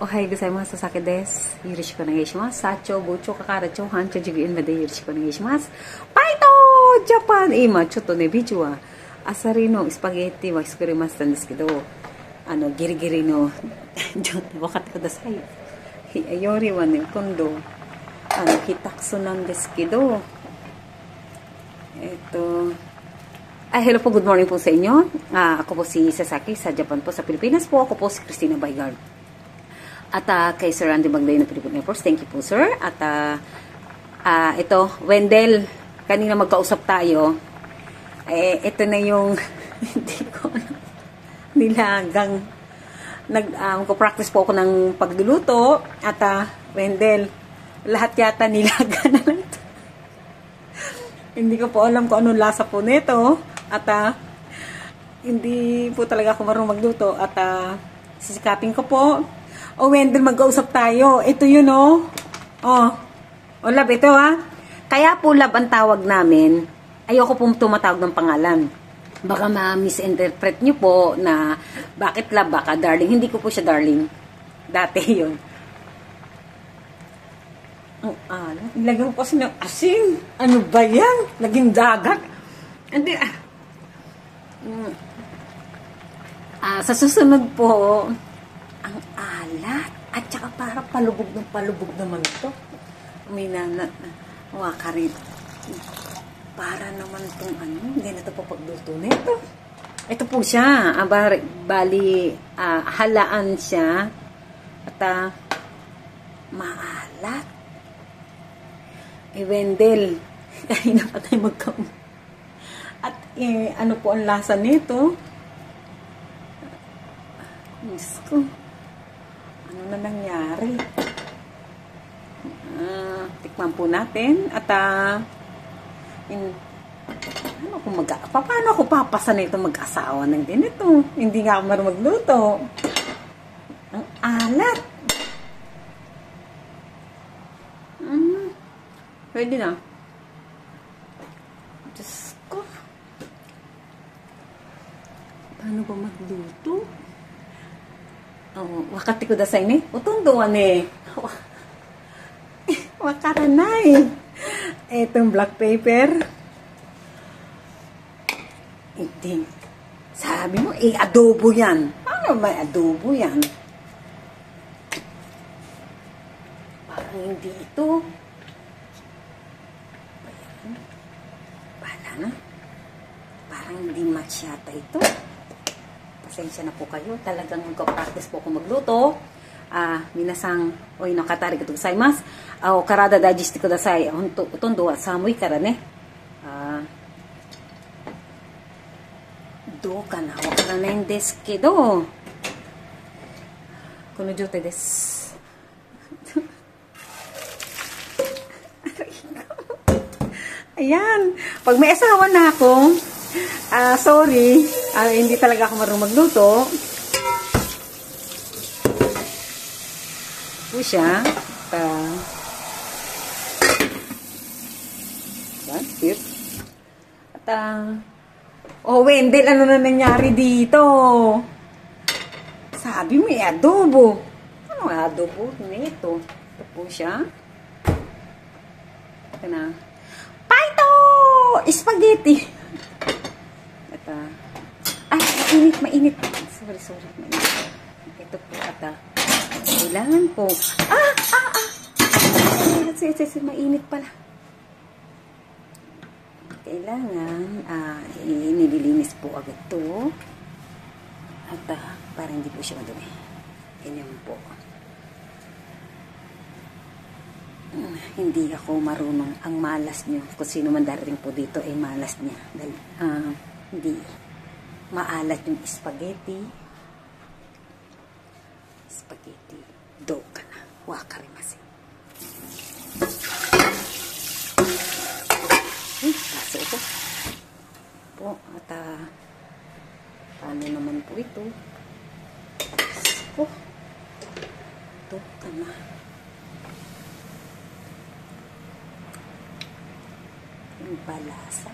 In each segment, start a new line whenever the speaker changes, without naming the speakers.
おはようございます。さけです。よろしくお願いします。社長、部長、係長、班長、授業員までよろしくお願いします。バイトジャパン今、ちょっとね、ビジュは、アサリのスパゲッティは作りましたんですけど、ギリギリの、ちょっと分かってください。料理はね、今度、下手くそなんですけど、hello po, good morning po sa inyo. Ako po si Sasaki sa Japan po, sa Pilipinas po. Ako po si Christina Baigard. At kay Sir Andy Magday ng Philippine Air Force, thank you po sir. At ito, Wendell, kanina magkausap tayo. Ito na yung, hindi ko nilagang. Magpa-practice po ako ng pagluluto. At Wendell, lahat yata nilaga na lang ito. Hindi ko po alam kung anong lasa po nito. At hindi po talaga ako marunong magluto. At sisikapin ko po. Wendell, mag-usap tayo. Ito yun, lab, ito Kaya po lab ang tawag namin. Ayoko po tumatawag ng pangalan. Baka ma-misinterpret nyo po na bakit lab, baka darling. Hindi ko po siya darling. Dati yun. Ilagay ko kasi ng asin. Ano ba yan? Naging dagat. Hindi, sa susunod po, ang alat. At saka para palubog naman ito. May waka rin. Para naman itong hindi na ito papagluto na ito. Ito po siya. Bali, halaan siya. At maalat. Wendell, kahit na pa tayo magkaon. At ano po ang lasa nito? Diyos ko. Ano na nangyari? Tikman po natin. At paano ako papasa na ito mag-asawa ng ganito? Hindi nga ako marunong magluto. Ang alat. Pwede na. Diyos ko. Paano ba magluto? Wakati ko dasay ni. Utunduan wakaranay. Itong black paper. Hindi. Sabi mo, adobo yan. Paano may adobo yan? Parang hindi ito. Bahala na. Parang hindi match yata ito. Pasensya na po kayo. Talagang magka-practice po ako magluto. Minasang, nakatarigato gozaimasu. Karada daijishite kudasai. Hotondo wa samui kara ne. どうかなわからないんですけど、この状態です。Ayan. Pag may asawa na ako, sorry, hindi talaga ako marunong magluto. Ito siya. That's it. At, Wendell, ano na nangyari dito? Sabi mo, adobo. Ano adobo? Ito. Ito po siya. Ito na. Paito! Spaghetti! Ito. Mainit. Sorry. Mainit. Ito po, kailangan po. Mainit pala. Kailangan, nililinis po agad to. At para hindi po siya madumi. Ganyan po. Hindi ako marunong. Ang malas nyo, kung sino man darating po dito, ay malas niya. Dahil, hindi maalat yung spaghetti. Do ka na. Wakarimasen. Kaso ito. Po, at paano naman po ito? Do ka na. Yung balasa.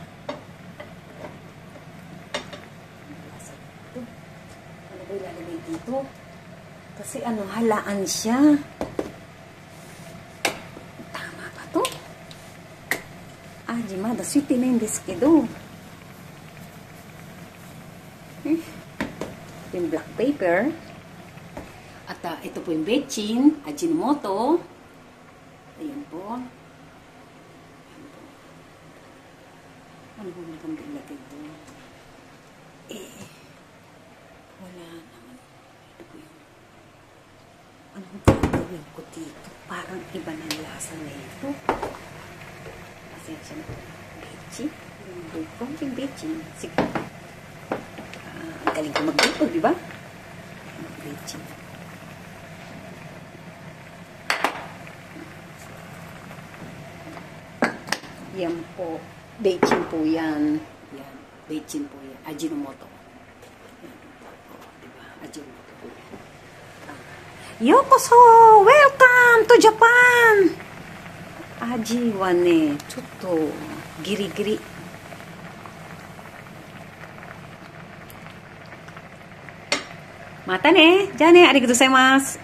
Balasa ito. Ano ba ilalagay dito? Kasi ano, halaan siya. Tama ba to? Jima, da sweet na yung desu kedo. Yung black paper. At ito po yung bechin, Ajinomoto. Ayan po. Ano po maganda ilagay doon? Wala naman. Ito po yung anong gagawin ko dito? Parang iba na lasa na ito. Pasensya na po. Bechin. Konting bechin. Sige. Ang galing ko mag-bake, di ba? Bechin. Yan po. Bechin po yan. Yan. Bechin po yan. Ajinomoto. Yan. Diba? Ajinomoto po yan. Yokoso! Welcome to Japan! Aji wa ne, chotto giri-giri. Mata ne! じゃあね、ありがとうございます。